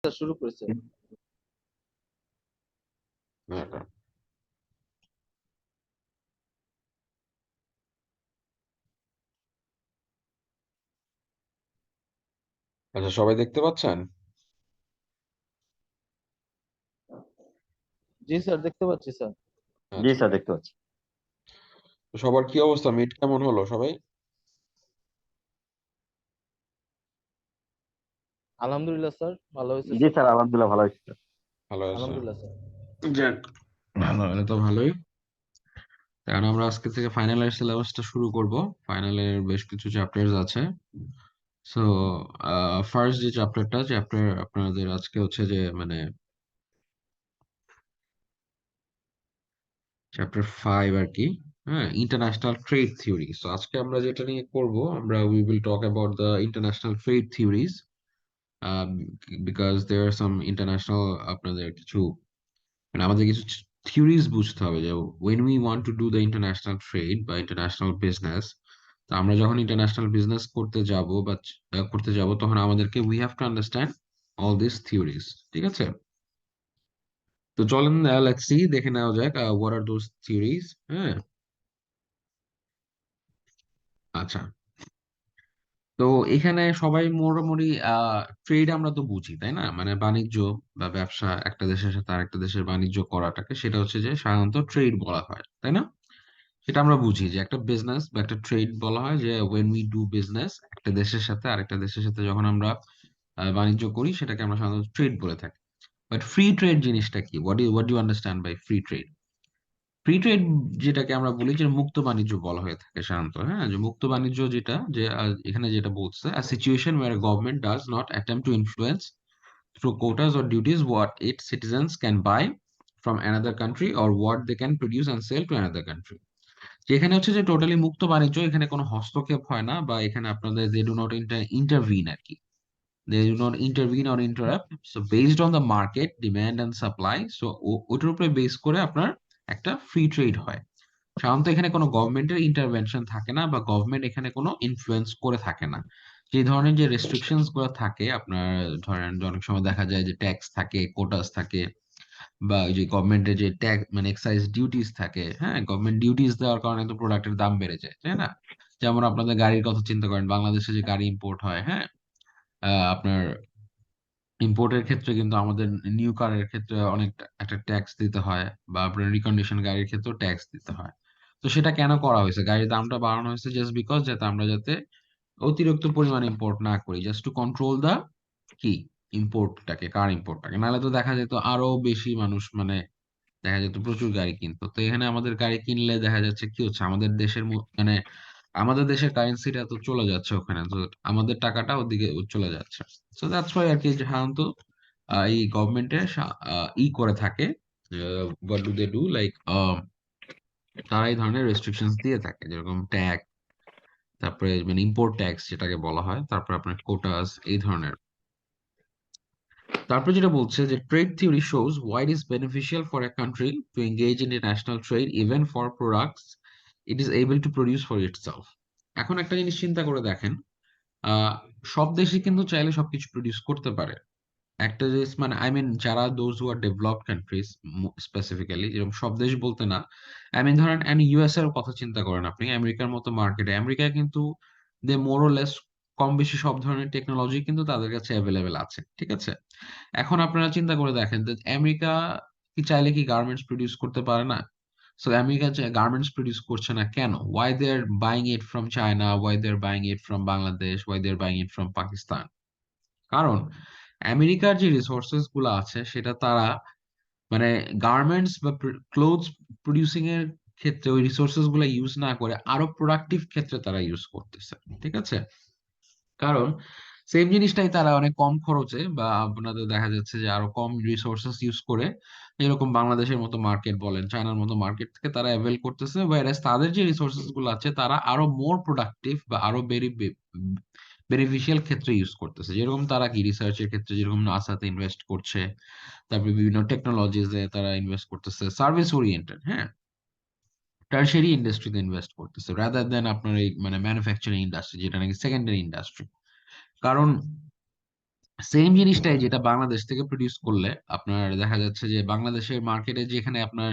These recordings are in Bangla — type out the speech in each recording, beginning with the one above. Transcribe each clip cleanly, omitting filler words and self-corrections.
শুরু করেছে। হ্যাঁ। আচ্ছা, সবাই দেখতে পাচ্ছেন? জি স্যার, দেখতে পাচ্ছি স্যার। জি আচ্ছা, স্যার, দেখতে পাচ্ছি। তো সবার কি অবস্থা? মিট কেমন হলো সবাই? আলহামদুলিল্লাহ স্যার, ভালো হয়েছে জি স্যার। স্যার, আলহামদুলিল্লাহ ভালো হয়েছে। ভালো আছে? আলহামদুলিল্লাহ স্যার। যাক, ভালো হলে তো ভালোই। কারণ আমরা আজকে থেকে ফাইনালের সিলেবাসটা শুরু করব। ফাইনালের বেশ কিছু চ্যাপ্টার্স আছে। সো ফার্স্ট যে চ্যাপ্টার আপনাদের আজকে হচ্ছে যে মানে চ্যাপ্টার 5 আর কি। হ্যাঁ, ইন্টারন্যাশনাল ট্রেড থিওরি। সো আজকে আমরা যেটা নিয়ে করব, আমরা we will talk about the international trade theories, because there are some international আপনাদের কিছু মানে আমাদের কিছু থিওরিজ বুঝতে হবে যে when we want to do the international trade বা ইন্টারন্যাশনাল বিজনেস। তো আমরা যখন ইন্টারন্যাশনাল বিজনেস করতে যাব তখন আমাদেরকে we have to understand all this theories. ঠিক আছে? তো চলেন লেটস সি, দেখে নেওয়া যাক হোয়াট আর দোজ থিওরিজ। হ্যাঁ, আচ্ছা। তো এখানে সবাই মোটামুটি ট্রেড আমরা তো বুঝি, তাই না? মানে বাণিজ্য বা ব্যবসা, একটা দেশের সাথে আরেকটা দেশের বাণিজ্য করাটাকে সেটা হচ্ছে যে সাধারণত ট্রেড বলা হয়, তাই না? সেটা আমরা বুঝি যে একটা বিজনেস বা একটা ট্রেড বলা হয় যে ওয়েন উই ডু বিজনেস, একটা দেশের সাথে আরেকটা দেশের সাথে যখন আমরা বাণিজ্য করি সেটাকে আমরা সাধারণত ট্রেড বলে থাকি। বাট ফ্রি ট্রেড জিনিসটা কি? What you understand by free trade? Free trade যেটাকে আমরা বলি যে মুক্ত বাণিজ্য বলা হয়ে থাকে সাধারণত। হ্যাঁ, যে মুক্ত বাণিজ্য যেটা যে এখানে যেটা বলছে a situation where a government does not attempt to influence through quotas or duties what its citizens can buy from another country or what they can produce and sell to another country। যেখানে হচ্ছে যে টোটালি মুক্ত বাণিজ্য, এখানে কোনো হস্তক্ষেপ হয় না, বা এখানে আপনাদের দে ডু নট ইন্টারভিন আর কি। They do not intervene or interrupt. So based on the market demand and supply, so ওটার উপরে বেস করে আপনার একটা ফ্রি ট্রেড হয়। সাধারণত এখানে কোনো গভর্নমেন্টের ইন্টারভেনশন থাকে না, বা গভর্নমেন্ট এখানে কোনো ইনফ্লুয়েন্স করে থাকে না। যে ধরনের যে রেস্ট্রিকশনস গুলো থাকে আপনার, ধরেন যে অনেক সময় দেখা যায় যে ট্যাক্স থাকে, কোটাস থাকে, বা ওই যে গভর্নমেন্টের যে ট্যাক্স মানে এক্সাইজ ডিউটিস থাকে। হ্যাঁ, গভর্নমেন্ট ডিউটিস দেওয়ার কারণে তো প্রোডাক্টের দাম বেড়ে যায়, তাই না? যেমন আপনাদের গাড়ির কথা চিন্তা করেন, বাংলাদেশে যে গাড়ি ইম্পোর্ট হয়, হ্যাঁ, আপনার ইম্পোর্টের ক্ষেত্রে কিন্তু আমাদের নিউ কারের ক্ষেত্রে অনেক একটা ট্যাক্স দিতে হয়, বা আপনার রিকন্ডিশন গাড়ির ক্ষেত্রেও ট্যাক্স দিতে হয়। তো সেটা কেন করা হয়েছে? গাড়ির দামটা বাড়ানো হয়েছে জাস্ট বিকজ, যাতে আমরা যাতে অতিরিক্ত পরিমাণ ইম্পোর্ট না করি, জাস্ট টু কন্ট্রোল দা কি ইম্পোর্টটাকে, কার ইম্পোর্টটাকে। নাহলে তো দেখা যেত আরো বেশি মানুষ মানে দেখা যেত প্রচুর গাড়ি কিনতো। তো এখানে আমাদের গাড়ি কিনলে দেখা যাচ্ছে কি হচ্ছে, আমাদের দেশের মানে আমাদের দেশের কারেন্সিটা তো চলে যাচ্ছে ওখানে, তো আমাদের টাকাটা ওদিকে চলে যাচ্ছে। সো দ্যাটস ওয়াই আর কি, সাধারণত এই গভর্নমেন্টে ই করে থাকে, what do they do like, তারা এই ধরনের রেস্ট্রিকশনস দিয়ে থাকে, যেরকম ট্যাক্স, তারপরে মানে ইম্পোর্ট ট্যাক্স যেটাকে বলা হয়, তারপর আপনার কোটাস, এই ধরনের। তারপরে যেটা বলছে যে trade theory shows why it is beneficial for a country to engage in international trade even for products it is able to produce for itself. এখন একটা জিনিস চিন্তা করে দেখেন, আহ সব দেশে কিন্তু চাইলে সবকিছু প্রডিউস করতে পারে। একটা দেশ মানে আই মিন যারা those who R developed countries specifically, যেরকম সব দেশ বলতে না, আই মিন ধরেন ইউএস এর কথা চিন্তা করেন আপনি, আমেরিকার মতো মার্কেটে, আমেরিকায় কিন্তু দে মোর ও লেস কম বেশি সব ধরনের টেকনোলজি কিন্তু তাদের কাছে অ্যাভেলেবেল আছে। ঠিক আছে? এখন আপনারা চিন্তা করে দেখেন যে আমেরিকা কি চাইলে কি গার্মেন্টস প্রডিউস করতে পারে না? সো আমেরিকা যে গার্মেন্টস প্রডিউস করছে না কেন? Why they are buying it from China, why they are buying it from Bangladesh, why they are buying it from Pakistan? কারণ আমেরিকার যে রিসোর্সেস গুলো আছে সেটা তারা মানে গার্মেন্টস বা ক্লোথস প্রডিউসিং এর ক্ষেত্রে ওই রিসোর্সেস গুলো ইউজ না করে আরো প্রোডাক্টিভ ক্ষেত্রে তারা ইউজ করতেছে। ঠিক আছে? কারণ সেম জিনিসটাই তারা অনেক কম খরচে বা আপনাদের দেখা যাচ্ছে যে আরো কম রিসোর্সেস ইউজ করে, এরকম বাংলাদেশের মতো মার্কেট বলেন, চায়নার মতো মার্কেট থেকে তারা অ্যাভেল করতেছে, ওয়ারাস তাদের যে রিসোর্সেস গুলো আছে তারা আরো মোর প্রোডাক্টিভ বা আরো বেনিফিশিয়াল ক্ষেত্রে ইউজ করতেছে। যেরকম তারা কি রিসার্চের ক্ষেত্রে যেরকম নাসাতে ইনভেস্ট করছে, তারপরে বিভিন্ন টেকনোলজিতে তারা ইনভেস্ট করতেছে, সার্ভিস ওরিয়েন্টেড, হ্যাঁ, টারশারি ইন্ডাস্ট্রিতে ইনভেস্ট করতেছে রাদার দেন আপনার এই মানে ম্যানুফ্যাকচারিং ইন্ডাস্ট্রি যেটা নাকি সেকেন্ডারি ইন্ডাস্ট্রি। কারণ সেম জিনিসটাই যেটা বাংলাদেশ থেকে প্রডিউস করলে আপনার দেখা যাচ্ছে যে বাংলাদেশের মার্কেটে যেখানে আপনার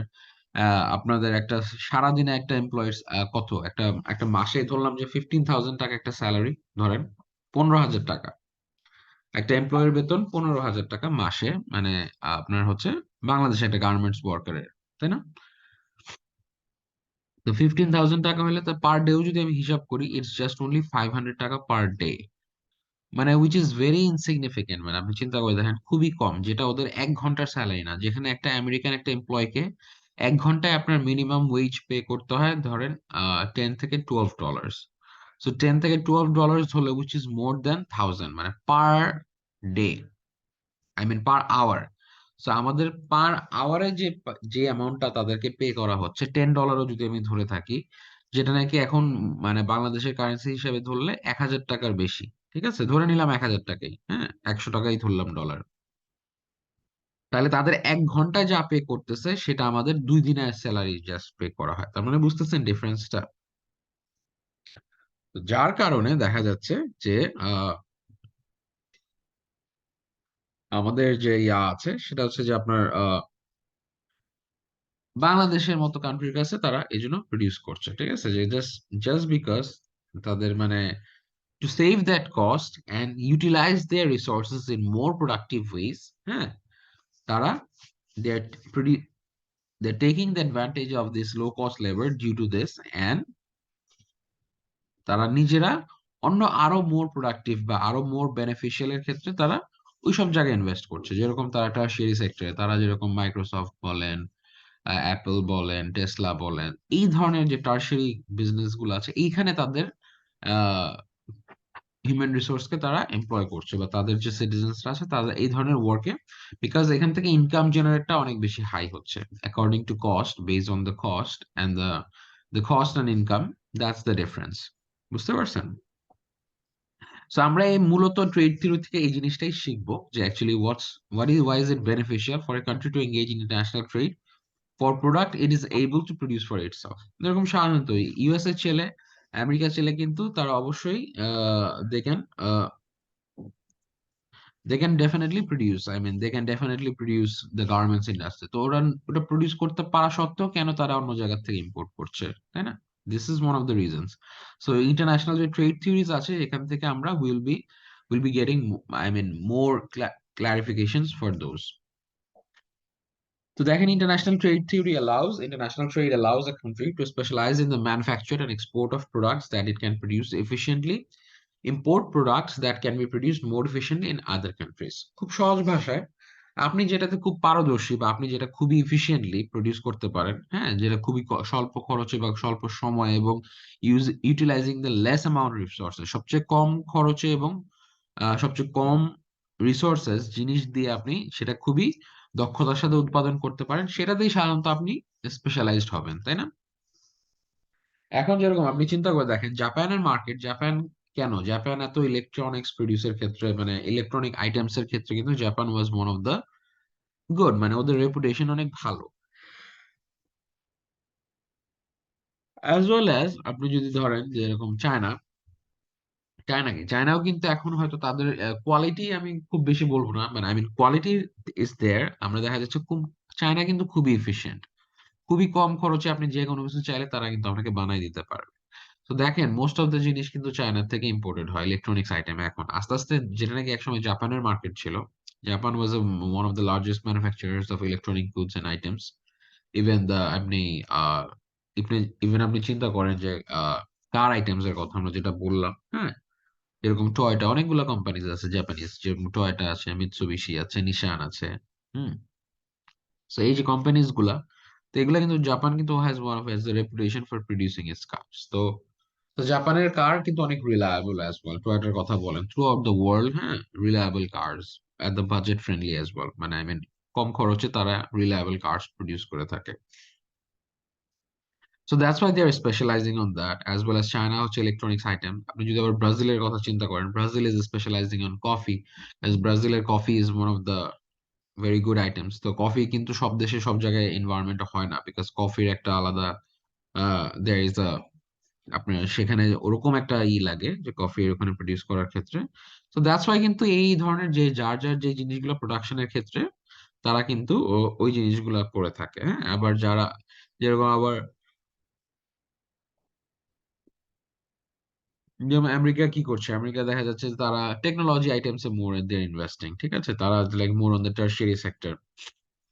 আপনাদের একটা সারাদিনে একটা এমপ্লয়ের কত একটা একটা মাসে ধরলাম যে 15,000 টাকা একটা স্যালারি ধরেন, 15,000 টাকা একটা এমপ্লয়ের বেতন, 15,000 টাকা মাসে, মানে আপনার হচ্ছে বাংলাদেশে একটা গার্মেন্টস ওয়ার্কারের, তাই না? তো 15,000 টাকা হলে তার পার ডেও যদি আমি হিসাব করি, ইটস জাস্ট অনলি 500 টাকা পার ডে, মানে উইচ ইজ ভেরি ইনসিগনিফিকেন্ট। মানে আপনি চিন্তা করে দেখেন, খুবই কম, যেটা ওদের 1 ঘন্টার স্যালারি না। যেখানে একটা আমেরিকান একটা এমপ্লয়কে 1 ঘন্টায় আপনার মিনিমাম ওয়েজ পে করতে হয় ধরেন 10 থেকে 12 ডলার। সো 10 থেকে 12 ডলার হলে উইচ ইজ মোর দেন 1,000, মানে per day, I mean per hour. So আমাদের পার আওয়ারে যে অ্যামাউন্টটা তাদেরকে পে করা হচ্ছে, $10 যদি আমি ধরে থাকি, যেটা নাকি এখন মানে বাংলাদেশের কারেন্সি হিসেবে ধরলে 1,000 টাকার বেশি। ঠিক আছে, ধরে নিলাম 1,000 টাকাই, হ্যাঁ, 100 টাকাই ধরলাম ডলার। তাহলে তাদের 1 ঘন্টায় যা পে করতেছে সেটা আমাদের 2 দিনের স্যালারি জাস্ট পে করা হয়। তার মানে বুঝতেছেন ডিফারেন্সটা? যার কারণে দেখা যাচ্ছে যে আহ, আমাদের যে আছে সেটা হচ্ছে যে আপনার বাংলাদেশের মতো কান্ট্রির কাছে তারা এই জন্য প্রডিউস করছে, ঠিক আছে, যে জাস্ট জাস্ট বিকজ তাদের মানে to save that cost and utilise their resources in more productive ways, হ্যাঁ, তারা they are they taking the advantage of this low cost labour due to this, and তারা নিজেরা অন্য আরো মোর প্রোডাক্টিভ বা আরো মোর বেনিফিশিয়াল এর ক্ষেত্রে তারা ওইসব জায়গায় ইনভেস্ট করছে। যেরকম তারা টারশিয়ারি সেক্টরে, তারা যেরকম মাইক্রোসফট বলেন, অ্যাপল বলেন, টেসলা বলেন, এই ধরনের যে টারশারি বিজনেস গুলো আছে, এইখানে তাদের হিউম্যান রিসোর্সকে তারা এমপ্লয় করছে, বা তাদের যে সিটিজেন্সরা আছে তাদের এই ধরনের ওয়ার্কে, বিকজ এখান থেকে ইনকাম জেনারেটটা অনেক বেশি হাই হচ্ছে according to cost, based on the cost and the cost and income, that's the difference. বুঝতে পারছেন? সো আমরা এই মূলত ট্রেড থিওরি থেকে এই জিনিসটাই শিখবো যে actually why is it beneficial for a country to engage in international trade for product it is able to produce for itself। যেরকম সাধারণত ইউএস এর ছেলে, আমেরিকার ছেলে কিন্তু তারা অবশ্যই they can definitely produce, I mean they can definitely produce the garments industry। তো ওরা ওটা প্রডিউস করতে পারা সত্ত্বেও কেন তারা অন্য জায়গা থেকে ইম্পোর্ট করছে, তাই না? This is one of the reasons. So international যে ট্রেড থিওরিজ আছে এখান থেকে আমরা will be getting, I mean more clarifications for those। So দেখেন, international trade allows a country to specialize in the manufacture and export of products that it can produce efficiently, import products that can be produced more efficiently in other countries। খুব সহজ ভাষায়, আপনি যেটাতে খুব পারদর্শী বা আপনি যেটা খুবই ইফিশিয়েন্টলি প্রডিউস করতে পারেন, হ্যাঁ, যেটা খুবই স্বল্প খরচে বা স্বল্প সময়ে এবং utilising the less amount resources, সবচেয়ে কম খরচে এবং সবচেয়ে কম রিসোর্সেস জিনিস দিয়ে আপনি সেটা খুবই দক্ষতার সাথে উৎপাদন করতে পারেন, সেটাতেই সাধারণত আপনি স্পেশালাইজড হবেন, তাই না? এখন যেরকম আপনি চিন্তা করে দেখেন জাপানের মার্কেট, জাপান এত ইলেকট্রনিক্স প্রডিউসের ক্ষেত্রে, মানে ইলেকট্রনিক আইটেমস এর ক্ষেত্রে কিন্তু Japan was one of the good, মানে ওদের রেপুটেশন অনেক ভালো। অ্যাজ ওয়েল অ্যাজ আপনি যদি ধরেন যে এরকম চায়নাও কিন্তু এখন হয়তো তাদের কোয়ালিটি, আমি খুব বেশি বলবো না, মানে I mean quality is there. আমরা দেখা যাচ্ছে খুব, চায়না কিন্তু খুবই এফিশিয়েন্ট, খুবই কম খরচে আপনি যে কোনো কিছু চাইলে তারা কিন্তু আপনাকে বানাই দিতে পারবে। তো দেখেন মোস্ট অফ দ্য জিনিস কিন্তু চায়না থেকে ইম্পোর্টেড হয় ইলেকট্রনিক্স আইটেম এখন আস্তে আস্তে, যেটা নাকি একসময় জাপানের মার্কেট ছিল। Japan was one of the largest manufacturers of electronic goods and items. Even the আপনি আহ ইভেন আপনি চিন্তা করেন যে কার আইটেমস এর কথা আমরা যেটা বললাম, হ্যাঁ, এরকম টয়টা, অনেকগুলো কোম্পানিজ আছে জাপানিজ, যে টয়টা আছে, মিৎসুবিশি আছে, নিশান আছে, হুম। সো এই যে কোম্পানিজ গুলা, তো এগুলা কিন্তু জাপান কিন্তু has the reputation for producing its cars. তো তো জাপানের কার কিন্তু অনেক রিলায়েবল অ্যাজ ওয়েল, টয়োটার কথা বলেন, থ্রু আউট দ্য ওয়ার্ল্ড, হ্যাঁ, reliable cars at the budget friendly as well, মানে আই মিন কম খরচে তারা রিলায়েবল কার্স প্রডিউস করে থাকে। So that's why they are specialising on that, as well as China হচ্ছে ইলেকট্রনিক্স আইটেম। আপনি যদি আবার ব্রাজিলের কথা চিন্তা করেন, Brazil is specialising on coffee, as ব্রাজিলের coffee is one of the very good items. তো কফি কিন্তু সব দেশে সব জায়গায় এনভায়রনমেন্ট হয় না, বিকজ কফির একটা আলাদা দেয়ার ইজ আপনার সেখানে ওরকম একটা লাগে যে কফি ওখানে প্রডিউস করার ক্ষেত্রে। তো দ্যাটস ওয়াই কিন্তু এই ধরনের যে যার যার যে জিনিসগুলো প্রোডাকশনের ক্ষেত্রে তারা কিন্তু ওই জিনিসগুলো করে থাকে। হ্যাঁ, আবার যারা যেরকম আবার যেমন আমেরিকা কি করছে, আমেরিকা দেখা যাচ্ছে যে তারা টেকনোলজি আইটেমস এ মোর দেয়ার ইনভেস্টিং, ঠিক আছে, তারা like more on the tertiary sector.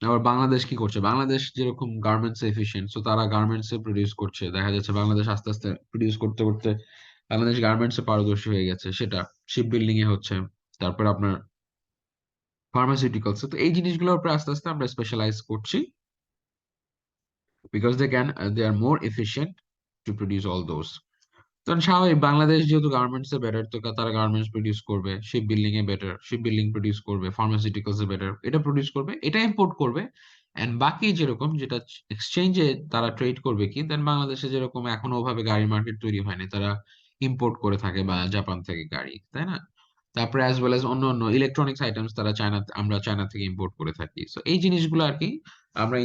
আবার বাংলাদেশ কি করছে, বাংলাদেশ যেরকম গার্মেন্টস এফিশিয়েন্ট, তো তারা গার্মেন্টস এ প্রডিউস করছে, দেখা যাচ্ছে বাংলাদেশ আস্তে আস্তে প্রডিউস করতে করতে বাংলাদেশ গার্মেন্টস এ পারদর্শী হয়ে গেছে, সেটা শিপ বিল্ডিং এ হচ্ছে। তারপর আপনার ফার্মাসিউটিক্যালস, তো এই জিনিসগুলোর উপর আস্তে আস্তে আমরা স্পেশালাইজ করছি, because they are more efficient to produce all those. কারণ স্বাভাবিক, বাংলাদেশ যেহেতু গার্মেন্টস এ বেটার, তো তারা গার্মেন্টস প্রডিউস করবে, শিপ বিল্ডিং এ বেটার, শিপ বিল্ডিং প্রডিউস করবে, ফার্মাসিউটিক্যালস এ বেটার, এটা প্রডিউস করবে, এটা ইম্পোর্ট করবে। এন্ড বাকি যেরকম যেটা এক্সচেঞ্জে তারা ট্রেড করবে কি, দেন বাংলাদেশে যেরকম এখনো ওভাবে গাড়ির মার্কেট তৈরি হয়নি, তারা ইম্পোর্ট করে থাকে বা জাপান থেকে গাড়ি, তাই না? তারপরে অ্যাজ ওয়েল এজ অন্য অন্য ইলেকট্রনিক্স আইটেমস তারা আমরা চায়না থেকে ইম্পোর্ট করে থাকি। সো এই জিনিসগুলো আর কি আমরা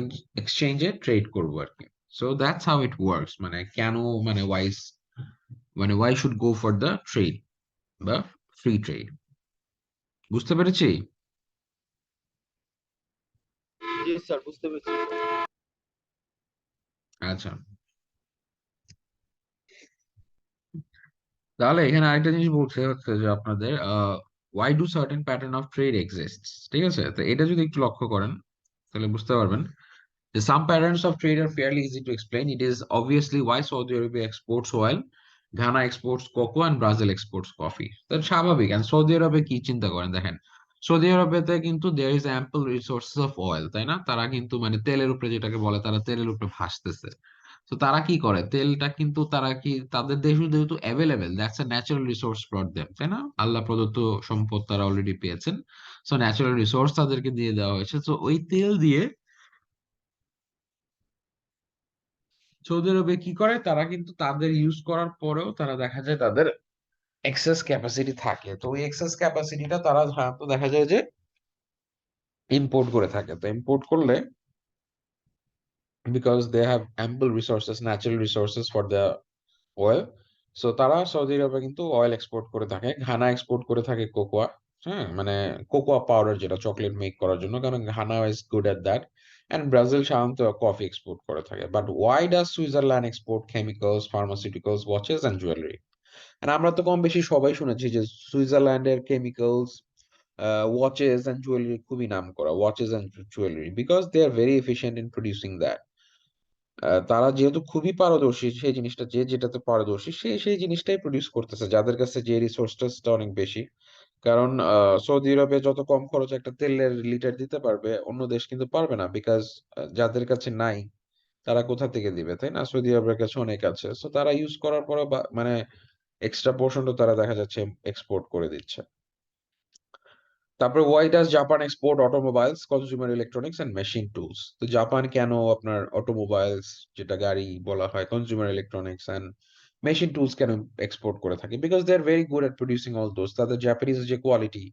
এক্সচেঞ্জে ট্রেড করবো আর কি। So that's how it works, মানে কেন, মানে why should go for the trade বা ফ্রি ট্রেড। বুঝতে পেরেছি? জি স্যার, বুঝতে পেরেছি স্যার। আচ্ছা, তাহলে এখানে আরেকটা জিনিস বলছে হচ্ছে যে আপনাদের why do certain pattern of trade exists, ঠিক আছে, তো এটা যদি একটু লক্ষ্য করেন তাহলে বুঝতে পারবেন যে some patterns of trade are fairly easy to explain. It is obviously why Saudi Arabia exports oil, Ghana exports cocoa, and Brazil exports coffee. তাহলে স্বাভাবিক। and সৌদি আরবে কি চিন্তা করেন, দেখেন সৌদি আরবেতে কিন্তু there is ample resources of oil, তাই না? তারা কিন্তু মানে তেলের উপরে, যেটাকে বলে তারা তেলের উপরে ভাসতেছে। তো তারা কি করে, তেলটা কিন্তু তারা কি তাদের দেশে যেহেতু available, that's a natural resource for them, তাই না? আল্লাহ প্রদত্ত সম্পদ তারা অলরেডি পেয়েছেন। সো ন্যাচারাল রিসোর্স তাদেরকে দিয়ে দেওয়া হয়েছে, তো ওই তেল দিয়ে সৌদি আরবে কি করে, তারা কিন্তু তাদের ইউজ করার পরেও তারা দেখা যায় তাদের এক্সেস ক্যাপাসিটি থাকে, তো ওই এক্সেস ক্যাপাসিটিটা তারা সাধারণত দেখা যায় যে ইম্পোর্ট করে থাকে। তো ইম্পোর্ট করলে, because they have ample resources, natural resources for the oil, so তারা সৌদি আরবে কিন্তু অয়েল এক্সপোর্ট করে থাকে, ঘানা এক্সপোর্ট করে থাকে কোকোয়া। হ্যাঁ, মানে কোকোয়া পাউডার, যেটা চকলেট মেক করার জন্য, কারণ Ghana is good at that. And Brazil সাধারণত কফি এক্সপোর্ট করে থাকে। But why does Switzerland export chemicals, pharmaceuticals, watches and jewellery? আর আমরা তো কম বেশি সবাই শুনেছি যে সুইজারল্যান্ডের কেমিক্যালস, ওয়াচেস এন্ড জুয়েলারি খুবই নাম করা, watches and jewellery, because they are very efficient in producing that. তারা যেহেতু খুবই পারদর্শী, সেই জিনিসটা যে যেটাতে পারদর্শী সে সেই জিনিসটাই প্রডিউস করতেছে, যাদের কাছে যে রিসোর্সটা অনেক বেশি। কারণ সৌদি আরবে যত কম খরচে একটা তেলের লিটার দিতে পারবে, অন্য দেশ কিন্তু পারবে না, বিকজ যাদের কাছে নাই তারা কোথা থেকে দিবে, তাই না? সৌদি আরবের কাছে অনেক আছে, সো তারা ইউজ করার পরে মানে এক্সট্রা পোর্শনটা তারা দেখা যাচ্ছে এক্সপোর্ট করে দিচ্ছে। তারপরে why does Japan export automobiles, consumer electronics and machine tools? তো জাপান কেন আপনার অটোমোবাইলস, যেটা গাড়ি বলা হয়, consumer electronics and machine tools কেন এক্সপোর্ট করে থাকে? Because they are very good at producing all those. তাদের জাপানিজ যে কোয়ালিটি,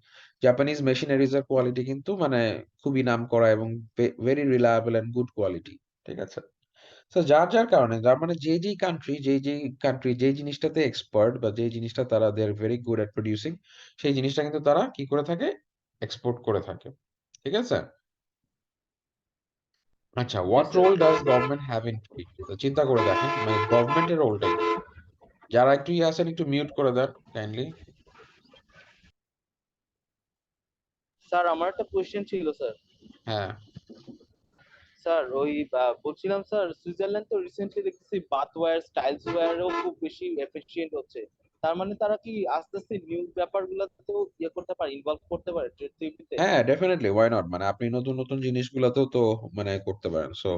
জাপানিজ মেশিনারিজ এর কোয়ালিটি কিন্তু মানে খুবই নাম করা এবং very reliable and good quality, ঠিক আছে? তো যার যার কারণে, যার মানে যেই কান্ট্রি যেই জিনিসটাতে এক্সপার্ট, বা যেই জিনিসটা তারা they are very good at producing, সেই জিনিসটা কিন্তু তারা কি করে থাকে, এক্সপোর্ট করে থাকে, ঠিক আছে? আচ্ছা, জি what sir. Role does government have in trade? তো চিন্তা করে দেখেন, মানে গভর্নমেন্টের রোলটা কি? যারা একটু ইয়ে আছেন একটু মিউট করে দেন কাইন্ডলি। স্যার, আমার একটা কোয়েশ্চেন ছিল স্যার। হ্যাঁ, স্যার, ওই বলছিলাম স্যার, সুইজারল্যান্ড তো রিসেন্টলি দেখতেছি বাথ ওয়্যার, স্টাইলস ওয়্যারও খুব বেশি এফিশিয়েন্ট হচ্ছে। তার মানে তারা কি আস্তে আস্তে নিউ ব্যাপারগুলোতেও ইয়ে করতে পারে, ইনভলভ করতে পারে ট্রেড টিভিতে? হ্যাঁ, ডেফিনেটলি, ওয়াই নট, মানে আপনি নতুন নতুন জিনিসগুলোতেও তো মানে করতে পারেন। সো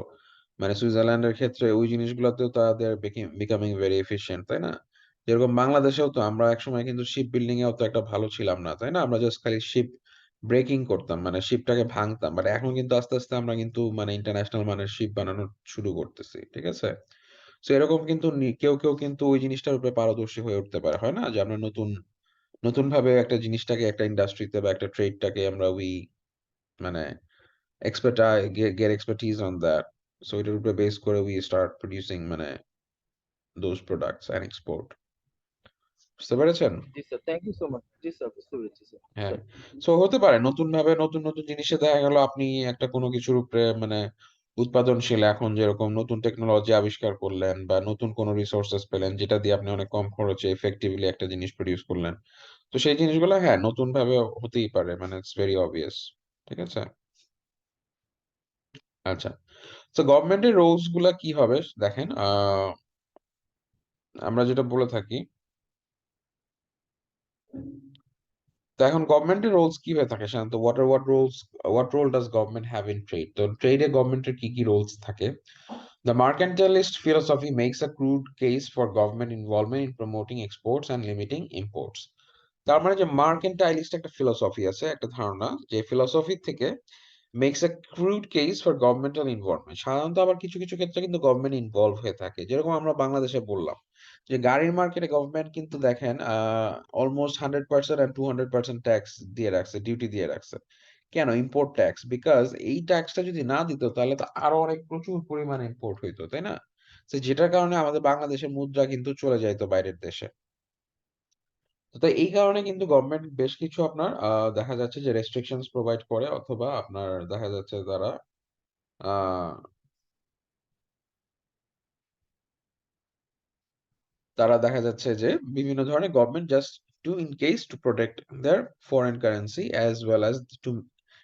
মানে সুইজারল্যান্ডের ক্ষেত্রে ওই জিনিসগুলোতেও তাদের বিকামিং ভেরি এফিশিয়েন্ট, তাই না? যেরকম বাংলাদেশেও তো আমরা একসময় কিন্তু শিপ বিল্ডিং এও তো একটা ভালো ছিলাম না, তাই না? আমরা জাস্ট খালি শিপ ব্রেকিং করতাম, মানে শিপটাকে ভাঙতাম, বাট এখন কিন্তু আস্তে আস্তে আমরা কিন্তু মানে ইন্টারন্যাশনাল মানের শিপ বানানো শুরু করতেছি, ঠিক আছে? তো এরকম কিন্তু কেউ কেউ কিন্তু ওই জিনিসটার উপরে পারদর্শী হয়ে উঠতে পারে, হয় না, যে আমরা নতুন নতুন ভাবে একটা জিনিসটাকে, একটা ইন্ডাস্ট্রিতে বা একটা ট্রেডটাকে আমরা মানে get expertise on that. So এটার উপরে বেস করে we start producing মানে those products and export. বুঝতে পেরেছেন? জি sir, thank you so much. জি স্যার, বুঝতে পেরেছি স্যার। হ্যাঁ। স্যার, সো হতে পারে নতুন ভাবে নতুন, নতুন জিনিসে দেখা গেল আপনি একটা কোনো কিছুর উপরে মানে উৎপাদনশীল এখন যেরকম নতুন টেকনোলজি আবিষ্কার করলেন বা নতুন কোনো রিসোর্সেস পেলেন যেটা দিয়ে আপনি অনেক কম খরচে ইফেক্টিভলি একটা জিনিস প্রোডিউস করলেন। তো সেই জিনিসগুলো হ্যাঁ, নতুন ভাবে হতেই পারে। মানে ইটস ভেরি অবভিয়াস। ঠিক আছে? আচ্ছা। সো গভর্নমেন্টের রোলস গুলা কি হবে দেখেন, আমরা যেটা বলে থাকি, তো এখন গভর্নমেন্টের রোলস কি হয়ে থাকে সাধারণত? What role does government have in trade? তো ট্রেডে গভর্নমেন্টের কি কি রোলস থাকে? The mercantilist philosophy makes a crude case for government involvement in promoting exports and limiting imports. তার মানে যে মার্কেন্টাইলিস্ট একটা ফিলোসফি আছে, একটা ধারণা, যে ফিলোসফি থেকে makes a crude case for governmental involvement. সাধারণত আবার কিছু কিছু ক্ষেত্রে কিন্তু গভর্নমেন্ট ইনভলভ হয়ে থাকে, যেরকম আমরা বাংলাদেশে বললাম যে গাড়ির মার্কেটে গভর্নমেন্ট কিন্তু দেখেন অলমোস্ট 100% and 200% ট্যাক্স দিয়ে রাখছে, ডিউটি দিয়ে রাখছে। কেন? Import tax. বিকজ এই ট্যাক্সটা যদি না দিত তাহলে তো আরো অনেক প্রচুর পরিমাণে ইম্পোর্ট হইতো, তাই না? তো যেটার কারণে আমাদের বাংলাদেশের মুদ্রা কিন্তু চলে যাইতো বাইরের দেশে। তো এই কারণে কিন্তু গভর্নমেন্ট বেশ কিছু আপনার দেখা যাচ্ছে যে রেস্ট্রিকশনস প্রোভাইড করে, অথবা আপনার দেখা যাচ্ছে তারা আহ, তারা দেখা যাচ্ছে যে বিভিন্ন ধরনের government just to in case to protect their foreign currency as well as to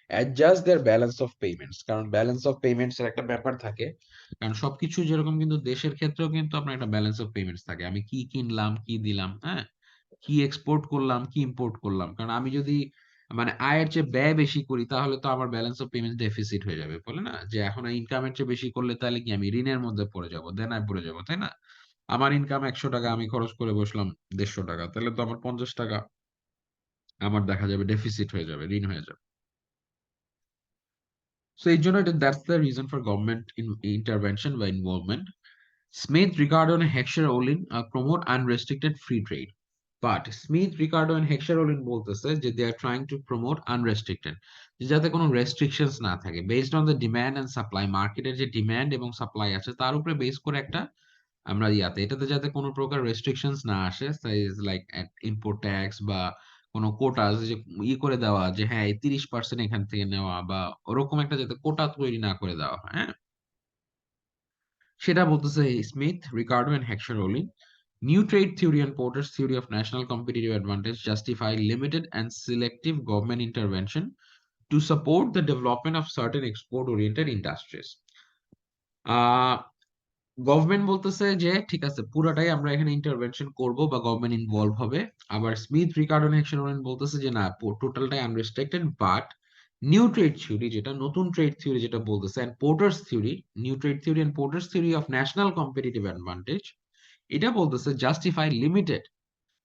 adjust their balance of payments. কারণ ব্যালেন্স অফ পেমেন্টস এর একটা ব্যাপার থাকে। কারণ সবকিছু যেরকম কিন্তু দেশের ক্ষেত্রেও কিন্তু আপনার একটা ব্যালেন্স অফ পেমেন্টস থাকে। আমি কি কিনলাম, কি দিলাম, হ্যাঁ, কি এক্সপোর্ট করলাম, কি ইম্পোর্ট করলাম। কারণ আমি যদি মানে আয়ের চেয়ে ব্যয় বেশি করি তাহলে তো আমার ব্যালেন্স অফ পেমেন্টস ডেফিসিট হয়ে যাবে, বলে না যে এখন ইনকামের চেয়ে বেশি করলে তাহলে কি আমি ঋণের মধ্যে পড়ে যাব, দেনায় পড়ে যাব, তাই না? আমার ইনকাম 100 টাকা, আমি খরচ করে বসলাম 150 টাকা, তাহলে তো আমার 50 টাকা আমার দেখা যাবে ডেফিসিট হয়ে যাবে, ঋণ হয়ে যাবে। সো এই জন্য that's the reason for government intervention বা involvement. Smith, Ricardo, and Heckscher-Ohlin promote unrestricted free trade. But Smith, Ricardo, and Heckscher-Ohlin বলতেছে যে they are trying to promote unrestricted, যে যাতে কোনো restrictions না থাকে, based on the demand and supply, মার্কেটের যে ডিমান্ড এবং সাপ্লাই আছে তার উপরে বেস করে একটা আমরা এটাতে যাতে কোনো প্রকার রেস্ট্রিকশনস না আসে, লাইক ইম্পোর্ট ট্যাক্স বা কোনো কোটা যে করে দেওয়া যে হ্যাঁ এই 30% এখান থেকে নেওয়া বা ওরকম একটা যাতে কোটা তৈরি না করে দেওয়া হয়, হ্যাঁ, সেটা বলতেছে Smith, Ricardo and Heckscher Ohlin. New trade theory and Porter's theory of national competitive advantage justify limited and selective government intervention to support the development of certain export-oriented industries. Uh government বলতেছে যে ঠিক আছে পুরাটাই আমরা এখানে ইন্টারভেনশন করব বা গভর্নমেন্ট ইনভলভ হবে। আবার স্মিথ, রিকার্ডো, হেক্সার-ওলিন বলতেছে যে না, টোটালটাই unrestricted, but new trade theory, যেটা নতুন ট্রেড থিওরি যেটা বলতেছে, and Porter's theory, new trade theory and Porter's theory of national competitive advantage, এটা বলতেছে justify limited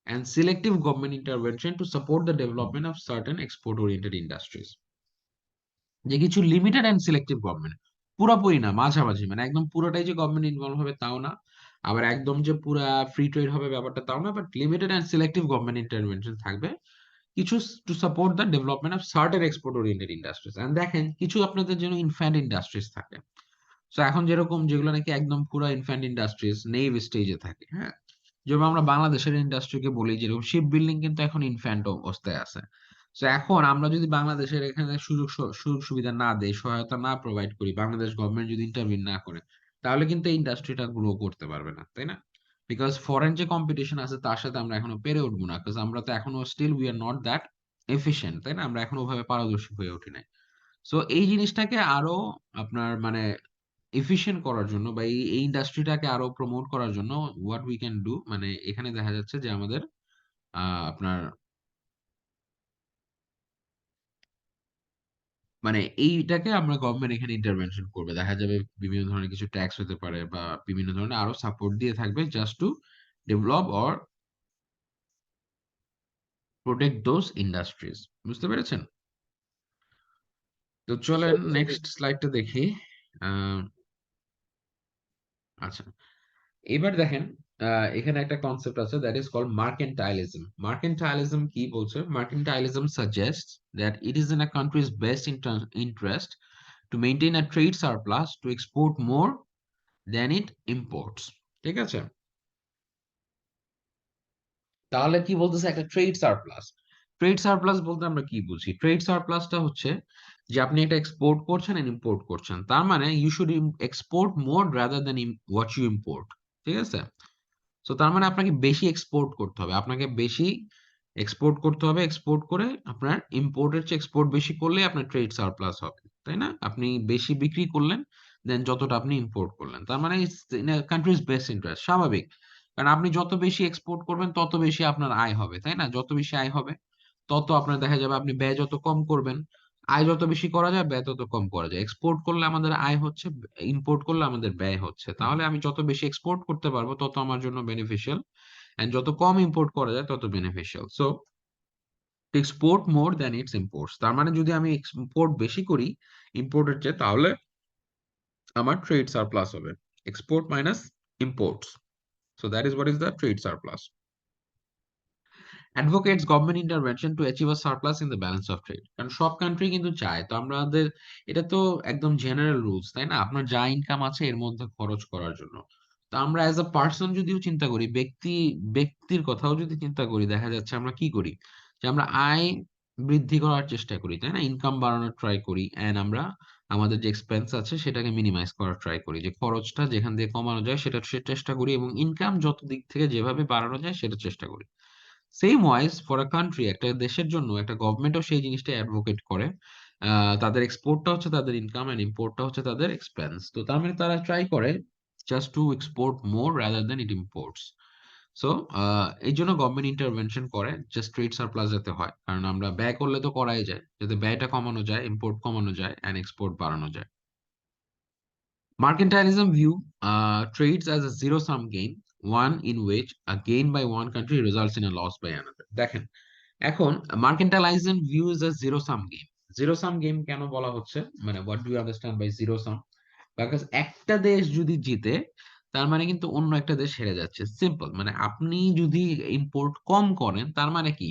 and selective government intervention to support the development of certain export oriented industries. যে কিছু লিমিটেড এন্ড সিলেক্টিভ গভর্নমেন্ট, পুরোপুরি না, মাঝামাঝি, মানে একদম পুরোটাই যে গভর্নমেন্ট ইনভলভ হবে তাও না, আবার একদম যে পুরা ফ্রি ট্রেড হবে ব্যাপারটা তাও না, but limited and selective government intervention থাকবে কিছু to support the development of certain export oriented industries. And দেখেন কিছু আপনাদের জন্য ইনফ্যান্ট ইন্ডাস্ট্রিজ থাকে। তো এখন যেরকম যেগুলো নাকি একদম পুরো ইনফ্যান্ট ইন্ডাস্ট্রিজ নেইভ স্টেজে থাকে, হ্যাঁ, যেরকম আমরা বাংলাদেশের ইন্ডাস্ট্রিকে বলি যেরকম শিপ বিল্ডিং কিন্তু এখন ইনফ্যান্ট অবস্থায় আছে। তো এখন আমরা যদি বাংলাদেশের এখানে সুযোগ সুবিধা না দেই, সহায়তা না প্রোভাইড করি, বাংলাদেশ গভর্নমেন্ট যদি ইন্টারভিন না করে, তাহলে কিন্তু এই ইন্ডাস্ট্রিটা গ্রো করতে পারবে না, তাই না? বিকজ ফরেন যে কম্পিটিশন আছে তার সাথে আমরা এখনো পেরে উঠবো না, বিকজ আমরা তো এখনো still we are not that efficient, তাই না? আমরা এখনো ওভাবে পারদর্শী হয়ে উঠি নাই। সো এই জিনিসটাকে আরো আপনার মানে এফিশিয়েন্ট করার জন্য বা এই ইন্ডাস্ট্রিটাকে আরো প্রমোট করার জন্য হোয়াট উই ক্যান ডু, মানে এখানে দেখা যাচ্ছে যে আমাদের আপনার মানে এইটাকে আমরা গভর্নমেন্ট এখানে ইন্টারভেনশন করবে, দেখা যাবে বিভিন্ন ধরনের কিছু ট্যাক্স হতে পারে বা বিভিন্ন ধরনের আরো সাপোর্ট দিয়ে থাকবে just to develop or protect those industries. বুঝতে পেরেছেন? তো জি চলেন স্যার, বুঝতে নেক্সট পেরেছি। স্লাইডটা দেখি। আহ আচ্ছা, এবার দেখেন এখানে একটা কনসেপ্ট আছে that is called mercantilism. Mercantilism কি বলছে? Mercantilism suggest that it is in a country's best interest to maintain a trade surplus to export more than it imports. ঠিক আছে? তাহলে কি বলতেছে একটা ট্রেড সারপ্লাস? ট্রেড সারপ্লাস বলতে আমরা কি বুঝি? ট্রেড সারপ্লাসটা হচ্ছে যে আপনি একটা এক্সপোর্ট করছেন এন্ড ইম্পোর্ট করছেন, তার মানে you should export more rather than what you import. ঠিক আছে? তো তার মানে আপনাকে বেশি এক্সপোর্ট করতে হবে, আপনাকে বেশি এক্সপোর্ট করতে হবে, এক্সপোর্ট করে আপনার ইম্পোর্টের চেয়ে এক্সপোর্ট বেশি করলে আপনার ট্রেড সারপ্লাস হবে, তাই না? আপনি বেশি বিক্রি করলেন দেন যতটা আপনি ইম্পোর্ট করলেন, তার মানে কান্ট্রিজ বেস্ট ইন্টারেস্ট, স্বাভাবিক। কারণ আপনি যত বেশি এক্সপোর্ট করবেন তত বেশি আপনার আয় হবে, তাই না? যত বেশি আয় হবে তত আপনার দেখা যাবে আপনি ব্যয় যত কম করবেন, আয় যত বেশি করা যায় ব্যয় তত কম করা যায়। এক্সপোর্ট করলে আমাদের আয় হচ্ছে, ইম্পোর্ট করলে আমাদের ব্যয় হচ্ছে, তাহলে আমি যত বেশি এক্সপোর্ট করতে পারবো তত আমার জন্য বেনিফিশিয়াল, এন্ড যত কম ইম্পোর্ট করা যায় তত beneficial. So export more than it's imports, তার মানে যদি আমি এক্সপোর্ট বেশি করি ইম্পোর্টের চেয়ে, তাহলে আমার ট্রেড সারপ্লাস হবে, export minus imports. So that is what is the trade surplus. Advocates government intervention to achieve a surplus in the balance of trade, কারণ সব কান্ট্রি কিন্তু চায়, তো আমাদের এটা তো একদম জেনারেল রুলস, তাই না? আপনার যা ইনকাম আছে এর মধ্যে খরচ করার জন্য। তো আমরা অ্যাজ আ পার্সন যদিও চিন্তা করি, ব্যক্তির কথাও যদি চিন্তা করি, দেখা যাচ্ছে আমরা কি করি, যে আমরা আয় বৃদ্ধি করার চেষ্টা করি, তাই না? ইনকাম বাড়ানোর ট্রাই করি, এন্ড আমরা আমাদের যে এক্সপেন্স আছে সেটাকে মিনিমাইজ করার ট্রাই করি, যে খরচটা যেখান দিয়ে কমানো যায় সেটা চেষ্টা করি, এবং ইনকাম যত দিক থেকে যেভাবে বাড়ানো যায় সেটা চেষ্টা করি। Same wise for a country, একটা দেশের জন্য একটা গভর্নমেন্টও সেই জিনিসটা অ্যাডভোকেট করে। তাদের এক্সপোর্টটা হচ্ছে তাদের ইনকাম এন্ড ইম্পোর্টটা হচ্ছে তাদের এক্সপেন্স, তো তার মানে তারা ট্রাই করে just two export more rather then it imports. So এই জন্য গভর্নমেন্ট ইন্টারভেনশন করে জাস্ট ট্রেড সারপ্লাস যাতে হয়, কারণ আমরা ব্যয় করলে তো করাই যায়, যাতে ব্যয়টা কমানো যায়, ইম্পোর্ট কমানো যায় এন্ড এক্সপোর্ট বাড়ানো যায়। Mercantilism view trades as a zero-sum game, one in which a gain by one country results in a loss by another. দেখেন, এখন mercantilisation view is a zero sum game. Zero sum game কেন বলা হচ্ছে, মানে what do you understand by zero sum? Because একটা দেশ যদি জিতে তার মানে কিন্তু অন্য একটা দেশ হেরে যাচ্ছে, সিম্পল। মানে আপনি যদি ইম্পোর্ট কম করেন তার মানে কি,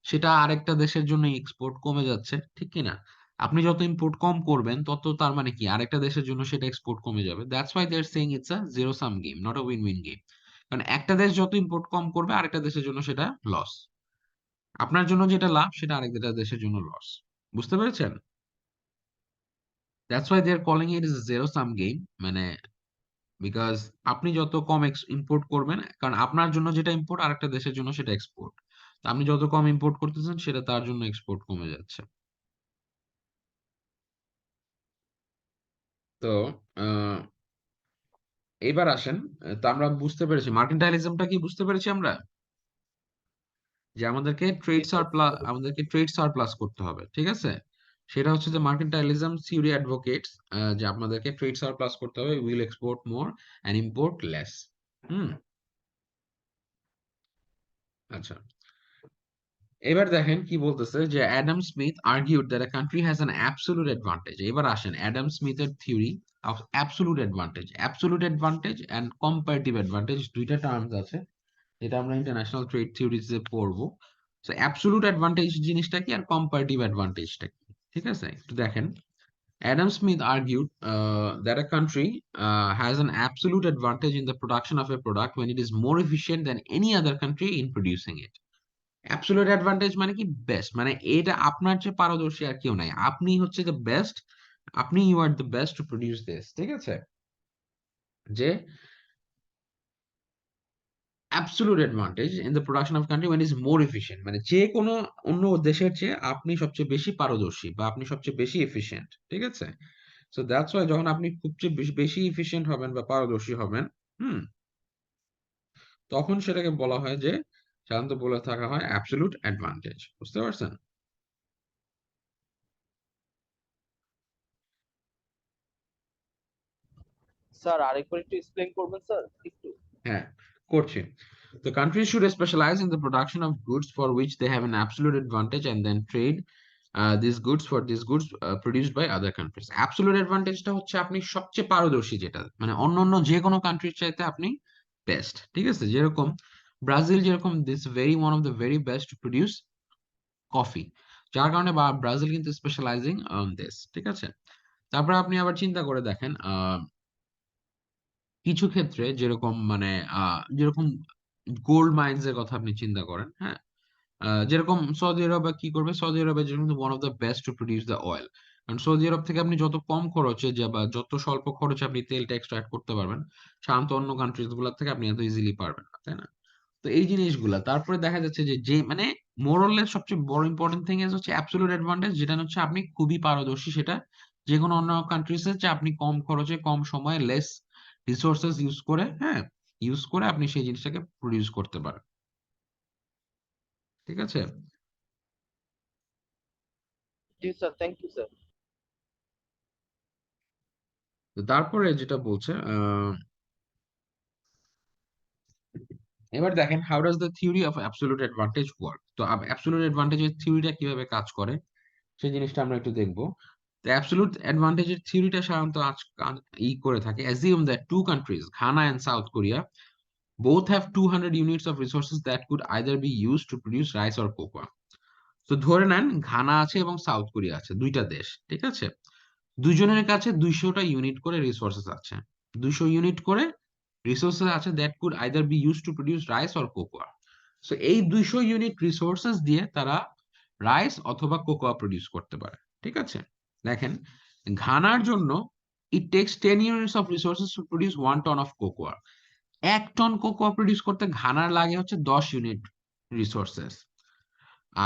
সেটা আরেকটা দেশের জন্য এক্সপোর্ট কমে যাচ্ছে, ঠিক কি না? আপনি যত ইম্পোর্ট কম করবেন তত তার মানে কি আরেকটা দেশের জন্য সেটা এক্সপোর্ট কমে যাবে। That's why they are saying it's a zero sum game, not a win win game. কারণ একটা দেশ যত ইম্পোর্ট কম করবে আরেকটা দেশের জন্য সেটা লস, আপনার জন্য যেটা লাভ সেটা আরেকটা দেশের জন্য লস। বুঝতে পেরেছেন? That's why they are calling it is zero sum game, মানে বিকজ আপনি যত কম ইম্পোর্ট করবেন, কারণ আপনার জন্য যেটা ইম্পোর্ট আরেকটা দেশের জন্য সেটা এক্সপোর্ট, আপনি যত কম ইম্পোর্ট করতেছেন সেটা তার জন্য এক্সপোর্ট কমে যাচ্ছে। তো আহ, এবার আসেন, তো আমরা বুঝতে পেরেছি মার্কেন্টাইলিজমটা কি, বুঝতে পেরেছি আমরা যে জি স্যার, বুঝতে পেরেছি। আমাদেরকে ট্রেড সারপ্লাস করতে হবে, ঠিক আছে? সেটা হচ্ছে যে মার্কেন্টাইলিজম থিওরি অ্যাডভোকেটস যে আপনাদেরকে ট্রেড সারপ্লাস করতে হবে, will export more and import less. Hmm. আচ্ছা, এবার দেখেন কি বলতেছে, যে Adam Smith argued that a country has an absolute advantage. এবার আসেন অ্যাডাম স্মিথের theory of absolute advantage. Absolute advantage and comparative advantage দুইটা টার্মস আছে, যেটা আমরা ইন্টারন্যাশনাল ট্রেড থিওরিতে পড়বো। সো অ্যাবসোলুট অ্যাডভান্টেজ জিনিসটা কি আর কম্পারেটিভ অ্যাডভান্টেজটা কি, ঠিক আছে? একটু দেখেন, Adam Smith argued that a country has an absolute advantage in the production of a product when it is more efficient than any other country in producing it. Absolute advantage মানে কি, বেস্ট, মানে এটা আপনার চেয়ে পারদর্শী আর কেউ নাই, আপনি হচ্ছে দ্য বেস্ট, আপনি you are the best to produce this, ঠিক আছে? যে absolute advantage in the production of country when is more efficient, মানে যে কোনো অন্য দেশের চেয়ে আপনি সবচেয়ে বেশি পারদর্শী বা আপনি সবচেয়ে বেশি এফিশিয়েন্ট, ঠিক আছে? সো দ্যাটস ওয়াই যখন আপনি খুব চেয়ে বেশি বেশি এফিশিয়েন্ট হবেন বা পারদর্শী হবেন, হুম, তখন সেটাকে বলা হয় যে, সাধারণত বলে থাকা হয় অ্যাবসলিউট অ্যাডভান্টেজ। বুঝতে পারছেন? স্যার আরেকবার একটু এক্সপ্লেইন করবেন স্যার একটু? হ্যাঁ, করছি। The countries should specialize in the production of goods for which they have an absolute advantage and then trade these goods for these goods produced by other countries. Absolute advantageটা হচ্ছে আপনি সবচেয়ে পারদর্শী, যেটা মানে অন্য অন্য যে কোনো কান্ট্রির চাইতে আপনি বেস্ট, ঠিক আছে? যেরকম ব্রাজিল, যেরকম this very one of the very best to produce coffee, যার কারণে ব্রাজিল কিন্তু স্পেশালাইজিং অন দিস, ঠিক আছে? তারপরে আপনি আবার চিন্তা করে দেখেন, কিছু ক্ষেত্রে যেরকম মানে যেরকম গোল্ড মাইন্স এর কথা আপনি চিন্তা করেন, হ্যাঁ, যেরকম সৌদি আরব কি করবে, সৌদি আরবের জন্য one of the best to produce the oil. কারণ সৌদি আরব থেকে আপনি যত কম খরচে যে বা যত স্বল্প খরচে আপনি তেলটা এক্সট্রাক্ট করতে পারবেন, সাধারণত অন্য কান্ট্রিজ গুলোর থেকে আপনি এত ইজিলি পারবেন না, তাই না? তো এই জিনিসগুলা, তারপরে দেখা যাচ্ছে যে যে মানে মোরলের সবচেয়ে বড় ইম্পর্টেন্ট থিং ইজ হচ্ছে অ্যাবসলিউট অ্যাডভান্টেজ, যেটা হচ্ছে আপনি খুবই পারদর্শী সেটা, যে কোনো অন্য কান্ট্রিজ এর চেয়ে আপনি কম খরচে কম সময়ে লেস রিসোর্সেস ইউজ করে, হ্যাঁ, ইউজ করে আপনি সেই জিনিসটাকে প্রডিউস করতে পারেন। ঠিক আছে? জি স্যার, থ্যাংক ইউ স্যার। তো তারপরে যেটা বলছে এবার দেখেন how does the theory of absolute advantage work. তো অ্যাবসলিউট অ্যাডভান্টেজের থিওরিটা কিভাবে কাজ করে সেই জিনিসটা আমরা একটু দেখবো। তো অ্যাবসলিউট অ্যাডভান্টেজের থিওরিটা সাধারণত করে থাকে, assume that two countries, Ghana and South Korea, both have 200 units of resources that could either be used to produce rice or cocoa. তো ধরে নেন ঘানা আছে এবং সাউথ কোরিয়া আছে, দুইটা দেশ, ঠিক আছে? দুইজনের কাছে 200টা ইউনিট করে রিসোর্সেস আছে, 200 ইউনিট করে রিসোর্সেস আছে that could either be use to produce rice or cocoa. So এই 200 ইউনিট রিসোর্সেস দিয়ে তারা রাইস অথবা কোকোয়া প্রডিউস করতে পারে। ঠিক আছে? দেখেন, ঘানার জন্য it takes 10 units of resources to produce 1 ton of cocoa. 1 ton cocoa produce করতে ঘানার লাগে হচ্ছে 10 ইউনিট রিসোর্সেস।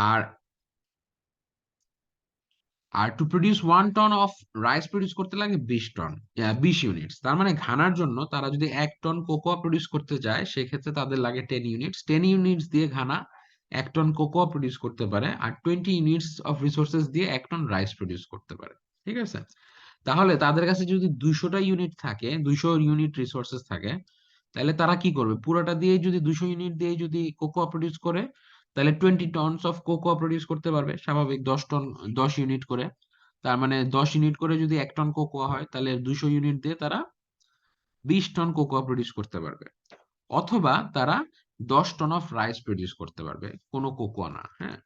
আর আর to produce 1 ton of rice produce করতে লাগে 20 টন, 20 ইউনিটস। তার মানে ঘানার জন্য তারা যদি 1 টন কোকোয়া প্রডিউস করতে যায় সেক্ষেত্রে তাদের লাগে 10 ইউনিটস। 10 ইউনিটস দিয়ে ঘানা 1 টন কোকোয়া প্রডিউস করতে পারে, আর 20 ইউনিটস অফ রিসোর্সেস দিয়ে 1 টন রাইস প্রডিউস করতে পারে। ঠিক আছে? তাহলে তাদের কাছে যদি 200টা ইউনিট থাকে, 200 ইউনিট রিসোর্সেস থাকে, তাহলে তারা কি করবে? পুরোটা দিয়ে যদি 200 ইউনিট দিয়ে যদি কোকোয়া প্রডিউস করে, তাহলে 20 টনস অফ কোকোয়া প্রডিউস করতে পারবে, স্বাভাবিক 10 টন, 10 ইউনিট করে। তার মানে 10 ইউনিট করে যদি 1 টন কোকোয়া হয়, তাহলে 200 ইউনিট দিয়ে তারা 20 টন কোকোয়া প্রডিউস করতে পারবে। অথবা তারা 10 টন অফ রাইস প্রডিউস করতে পারবে, কোনো কোকোয়া না, হ্যাঁ।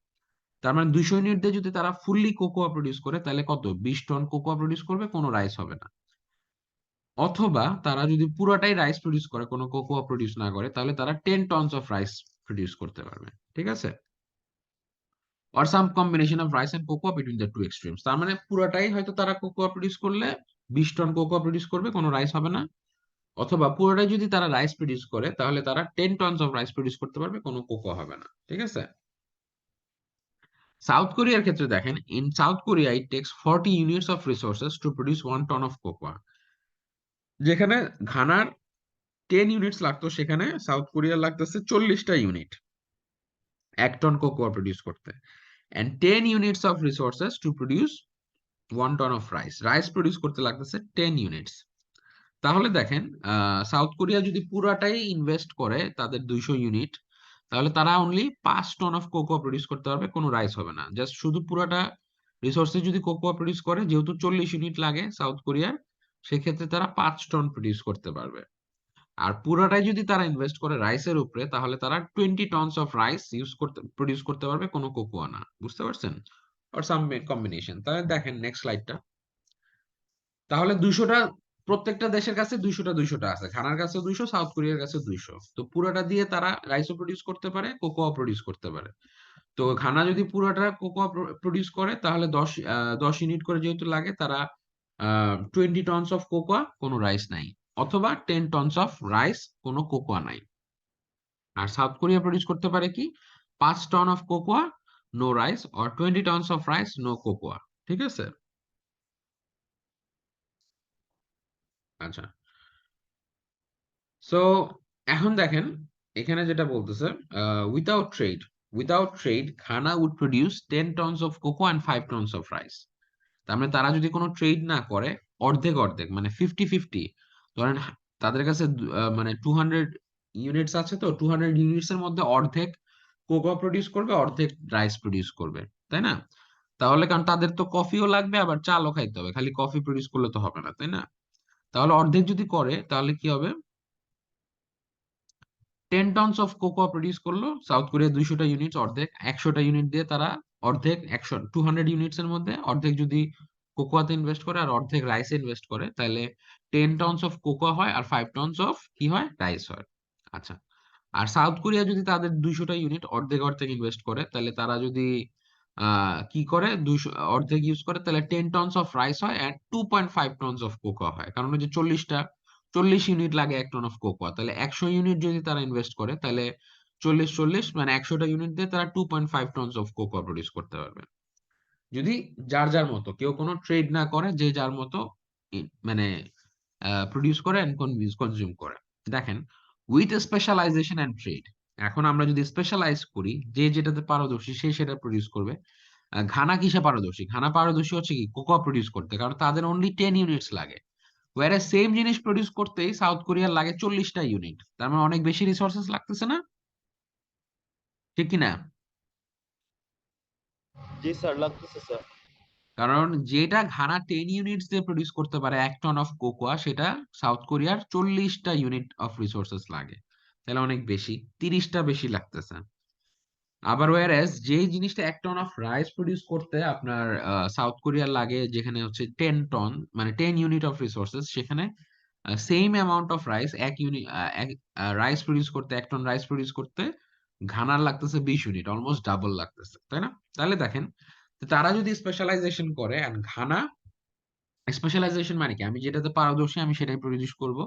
তার মানে 200 ইউনিট দিয়ে যদি তারা ফুললি কোকোয়া প্রডিউস করে, তাহলে কত? 20 টন কোকোয়া প্রডিউস করবে, কোনো রাইস হবে না। অথবা তারা যদি পুরোটাই রাইস প্রডিউস করে, কোনো কোকোয়া প্রডিউস না করে, তাহলে তারা 10 টনস অফ রাইস প্রডিউস করতে পারবে। ঠিক আছে? Or some combination of rice and cocoa between the two extremes. তার মানে পুরোটাই হয়তো তারা কোকোয়া প্রডিউস করলে 20 টন কোকোয়া প্রডিউস করবে, কোনো রাইস হবে না। অথবা পুরোটাই যদি তারা রাইস প্রডিউস করে, তাহলে তারা 10 টনস অফ রাইস প্রডিউস করতে পারবে, কোনো কোকোয়া হবে না। ঠিক আছে? সাউথ কোরিয়ার ক্ষেত্রে দেখেন, in South Korea it takes 40 units of resources to produce 1 ton of cocoa. যেখানে ঘানার 10 ইউনিটস লাগতো, সেখানে সাউথ কোরিয়ার লাগতেছে 40টা ইউনিট 1 টন কোকোয়া প্রডিউস করতে। And 10 units of resources to produce 1 ton of rice. Rice produce করতে লাগতেছে 10 ইউনিটস। তাহলে দেখেন, সাউথ কোরিয়া যদি পুরাটাই ইনভেস্ট করে তাদের 200 ইউনিট, তাহলে তারা only 5 ton of cocoa produce করতে পারবে, কোনো রাইস হবে না। জাস্ট শুধু পুরাটা রিসোর্সে যদি কোকোয়া প্রডিউস করে, যেহেতু 40 ইউনিট লাগে সাউথ কোরিয়ার, সেক্ষেত্রে তারা 5 টন প্রডিউস করতে পারবে। আর পুরাটাই যদি তারা ইনভেস্ট করে রাইসের উপরে, তাহলে তারা 20 টনস অফ রাইস ইউজ করতে প্রডিউস করতে পারবে, কোনো কোকোয়া না। বুঝতে পারছেন? আর সাম কম্বিনেশন। তাহলে দেখেন নেক্সট স্লাইডটা। তাহলে 200টা, প্রত্যেকটা দেশের কাছে 200টা আছে। ঘানার কাছে 200, সাউথ কোরিয়ার কাছে 200। তো পুরোটা দিয়ে তারা রাইসও প্রডিউস করতে পারে, কোকোয়া প্রডিউস করতে পারে। তো ঘানা যদি পুরোটা কোকোয়া প্রডিউস করে, তাহলে 10 ইউনিট করে যেহেতু লাগে, তারা 20 টনস অফ কোকোয়া, কোনো রাইস নাই। অথবা 10 টনস অফ রাইস, কোনো কোকোয়া নাই। আর সাউথ কোরিয়া প্রডিউস করতে পারে কি? 5 ton of cocoa, no rice, or 20 tons of rice, no cocoa. ঠিক আছে? আচ্ছা। সো এখন দেখেন, এখানে যেটা বলতেছে, without trade, Ghana would produce 10 tons of cocoa and 5 tons of rice. তার মানে তারা যদি কোনো ট্রেড না করে, অর্ধেক অর্ধেক মানে 50-50, ধরেন তাদের কাছে মানে 200 ইউনিটস আছে, তো 200 ইউনিটস এর মধ্যে অর্ধেক কোকো প্রডিউস করবে, অর্ধেক রাইস প্রডিউস করবে, তাই না? তাহলে কারণ তাদের তো কফিও লাগবে, আবার চালও খাইতে হবে, খালি কফি প্রডিউস করলে তো হবে না, তাই না? তাহলে অর্ধেক যদি করে, তাহলে কি হবে? 10 টনস অফ কোকোয়া প্রডিউস করলো সাউথ কোরিয়া, 200টা ইউনিট, অর্ধেক 100টা ইউনিট দিয়ে তারা অর্ধেক 200 ইউনিটস এর মধ্যে অর্ধেক যদি কোকোয়াতে ইনভেস্ট করে আর অর্ধেক রাইসে ইনভেস্ট করে, তাহলে 10 টনস অফ কোকোয়া হয় আর 5 টনস অফ কি হয়? রাইস হয়। আচ্ছা। আর সাউথ কোরিয়া যদি তাদের 200টা ইউনিট অর্ধেক অর্ধেক ইনভেস্ট করে, তাহলে তারা যদি কি করে 200 অর্ধেক ইউজ করে, তাহলে 10 টনস অফ রাইস হয় এন্ড 2.5 টনস অফ কোকোয়া হয়। কারণ ওই যে 40 ইউনিট লাগে 1 টন অফ কোকোয়া, তাহলে 100 ইউনিট যদি তারা ইনভেস্ট করে, তাহলে 40 মানে 100টা ইউনিট দিয়ে তারা 2.5 টনস অফ কোকোয়া প্রডিউস করতে পারবে। যদি যার যার মতো, কেউ কোনো ট্রেড না করে, যে যার মতো মানে প্রডিউস করে এন্ড কনজিউম করে। দেখেন, উইথ স্পেশালাইজেশন এন্ড ট্রেড, এখন আমরা যদি স্পেশালাইজ করি, যে যেটাতে পারদর্শী সে সেটা প্রডিউস করবে। ঘানা কিসে পারদর্শী? ঘানা পারদর্শী হচ্ছে কি কোকোয়া প্রডিউস করতে, কারণ তাদের অনলি 10 ইউনিটস লাগে। ওয়ারে সেম জিনিস প্রডিউস করতেই সাউথ কোরিয়ার লাগে 40টা ইউনিট, তার মানে অনেক বেশি রিসোর্সেস লাগতেছে না? ঠিক কিনা? জি স্যার, লাগতেছে স্যার। কারণ যেটা ঘানা 10 ইউনিটস দিয়ে প্রডিউস করতে পারে 1 টন অফ কোকোয়া, সেটা সাউথ কোরিয়ার 40টা ইউনিট অফ রিসোর্সেস লাগে। তাহলে অনেক বেশি, 30টা বেশি লাগতেছে। আবার ওয়ারেস যেই জিনিসটা 1 টন অফ রাইস প্রডিউস করতে আপনার সাউথ কোরিয়ার লাগে, যেখানে হচ্ছে 10 টন, মানে 10 ইউনিট অফ রিসোর্সেস, সেখানে সেম অ্যামাউন্ট অফ রাইস, এক ইউনিট রাইস প্রডিউস করতে, 1 টন রাইস প্রডিউস করতে ঘানার লাগতেছে 20 ইউনিট, অলমোস্ট ডাবল লাগতেছে, তাই না? তাহলে দেখেন, তারা যদি স্পেশালাইজেশন করে, আর ঘানা স্পেশালাইজেশন মানে কি, আমি যেটাতে পারদর্শী আমি সেটাই প্রডিউস করব।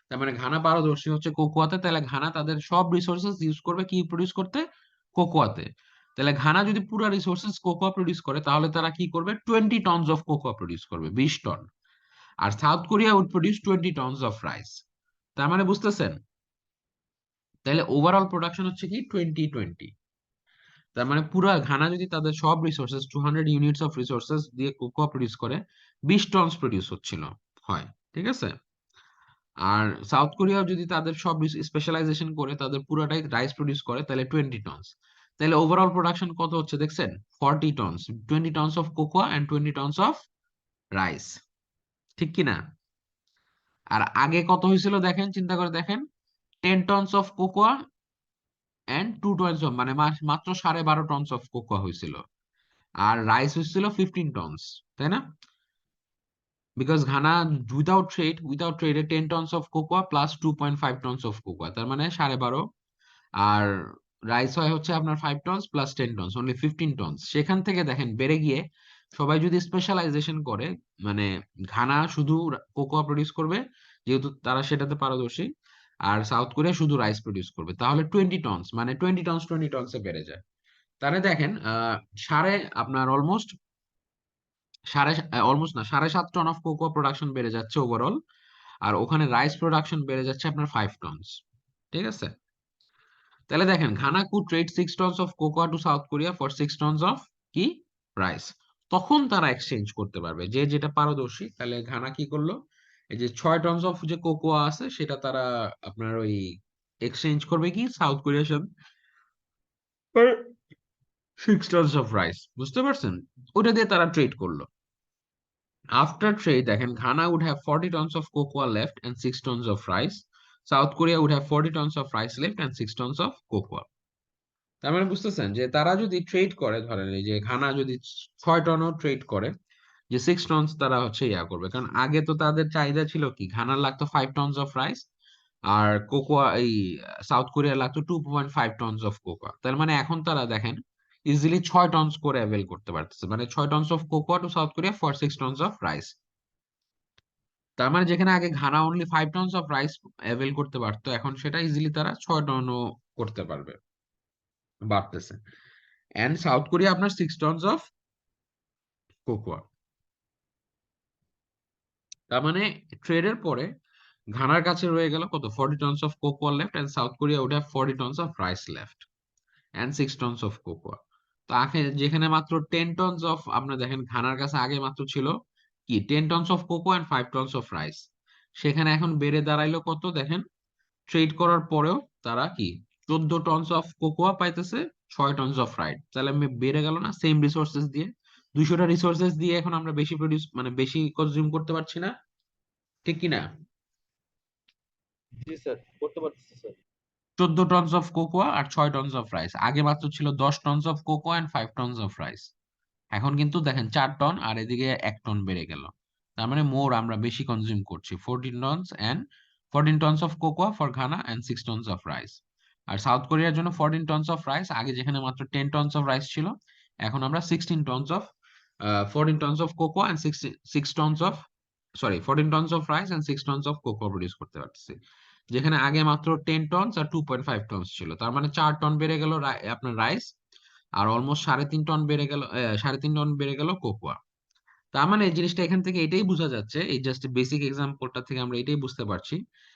তার মানে ঘানা পারদর্শী হচ্ছে কোকোয়াতে, তাহলে ঘানা তাদের সব রিসোর্সেস ইউজ করবে কি প্রডিউস করতে? কোকোয়াতে। তাহলে ঘানা যদি পুরো রিসোর্সেস কোকোয়া প্রডিউস করে, তাহলে তারা কি করবে? 20 টনস অফ কোকোয়া প্রডিউস করবে, 20 টন। আর South Korea would produce 20 tons of rice. তার মানে বুঝতেছেন? তাহলে ওভারঅল প্রোডাকশন হচ্ছে কি 20-20। তার মানে পুরো ঘানা যদি তাদের সব রিসোর্সেস 200 ইউনিটস অফ রিসোর্সেস দিয়ে কোকোয়া প্রডিউস করে, 20 টনস প্রডিউস হচ্ছিল, হয়। ঠিক আছে? আর সাউথ কোরিয়া যদি তাদের সব স্পেশালাইজেশন করে তাদের পুরোটাই রাইস প্রডিউস করে, তাহলে 20 টনস। তাহলে ওভারঅল প্রোডাকশন কত হচ্ছে দেখছেন? 40 tons, 20 tons of cocoa and 20 tons of rice. ঠিক কিনা? আর আগে কত হয়েছিল দেখেন, চিন্তা করে দেখেন, 10 tons of cocoa and 2 tons of, মানে মাত্র 12.5 টনস অফ কোকোয়া হয়েছিল। আর রাইস হয়েছিল 15 টনস, তাই না? Because Ghana without trade 10 tons of cocoa plus 2.5 tonnes of cocoa, তার মানে 12.5। আর রাইস হয় হচ্ছে আপনার 5 tonnes plus 10 tonnes, only 15 tonnes. সেখান থেকে দেখেন বেড়ে গিয়ে, সবাই যদি স্পেশালাইজেশন করে, মানে ঘানা শুধু কোকোয়া প্রডিউস করবে, যেহেতু তারা সেটাতে পারদর্শী, আর সাউথ কোরিয়া শুধু রাইস প্রডিউস করবে, তাহলে 20 টনস, মানে 20 টনস 20 টনসে বেড়ে যায়। তাহলে দেখেন সাড়ে আপনার অলমোস্ট সাড়ে অলমোস্ট না 7.5 টন অফ কোকোয়া প্রোডাকশন বেড়ে যাচ্ছে ওভারঅল। আর ওখানে রাইস প্রোডাকশন বেড়ে যাচ্ছে আপনার 5 টনস। ঠিক আছে? তাহলে দেখেন, Ghana could trade 6 tons of cocoa to South Korea for 6 tons of কি রাইস। তখন তারা এক্সচেঞ্জ করতে পারবে, যে যেটা পারদর্শী। তাহলে ঘানা কি করলো, এই যে 6 টনস অফ যে কোকোয়া আছে সেটা তারা আপনার ওই এক্সচেঞ্জ করবে কি সাউথ কোরিয়ার সাথে 6 টনস অফ রাইস, বুঝতে পারছেন? ওটা দিয়ে তারা ট্রেড করলো। After trade, দেখেন Ghana would have 40 tons of cocoa left and 6 tons of rice. South Korea would have 40 tons of rice left and 6 tons of cocoa. তার মানে বুঝতেছেন যে তারা যদি ট্রেড করে, ধরেন এই যে ঘানা যদি 6 টনও ট্রেড করে, যে 6 টনস তারা হচ্ছে ইয়া করবে। কারণ আগে তো তাদের চাহিদা ছিল কি, ঘানার লাগতো 5 টনস অফ রাইস, আর কোকোয়া এই সাউথ কোরিয়া লাগতো 2.5 টনস অফ কোকোয়া। তার মানে এখন তারা দেখেন ইজিলি 6 টনস করে অ্যাভেল করতে পারতেছে, মানে 6 tons of cocoa to South Korea for 6 tons of rice. তার মানে যেখানে আগে Ghana only 5 tons of rice avail করতে পারতো, এখন সেটা ইজিলি তারা 6 টনও করতে পারবে, বাড়তেছে। এন্ড সাউথ কোরিয়া আপনার 6 টনস অফ কোকোয়া। তার মানে ট্রেডের পরে ঘানার কাছে রয়ে গেল কত? 40 tons of cocoa left, and South Korea would have 40 tons of rice left and 6 tons of cocoa. তো আগে যেখানে মাত্র 10 টনস অফ, আপনার দেখেন ঘানার কাছে আগে মাত্র ছিল কি 10 tons of cocoa and 5 tons of rice, সেখানে এখন বেড়ে দাঁড়াইলো কত দেখেন, ট্রেড করার পরেও তারা কি 14 টনস অফ কোকোয়া পাইতেছে, 6 টনস অফ রাইট। তাহলে আমি বেড়ে গেল না সেম রিসোর্সেস দিয়ে? 200টা রিসোর্সেস দিয়ে এখন আমরা বেশি প্রডিউস, মানে বেশি কনজিউম করতে পারছি না? ঠিক কি না? জি স্যার, করতে পারতেছি স্যার। 14 টনস অফ কোকোয়া আর 6 টনস অফ রাইস, আগে মাত্র ছিল 10 tons of cocoa and 5 tons of rice. এখন কিন্তু দেখেন 4 টন, আর এদিকে 1 টন বেড়ে গেল। তার মানে মোর আমরা বেশি কনজিউম করছি, 14 tons of cocoa for Ghana and 6 tons of rice. আর সাউথ কোরিয়ার জন্য 14 টনস অফ রাইস, আগে যেখানে মাত্র 10 টনস অফ রাইস ছিল, এখন আমরা 16 tonnes of 14 tons of cocoa and 6 tons of, sorry 14 tons of rice and 6 tons of cocoa produce করতে পারতেছি। যেখানে আগে মাত্র 10 টনস আর 2.5 টনস ছিল, তার মানে 4 টন বেড়ে গেল আপনার রাইস, আর অলমোস্ট 3.5 টন বেড়ে গেল, 3.5 টন বেড়ে গেল কোকোয়া। তার মানে এই জিনিসটা এখান থেকে এটাই বোঝা যাচ্ছে, এই জাস্ট বেসিক এক্সাম্পলটা থেকে আমরা এটাই বুঝতে পারছি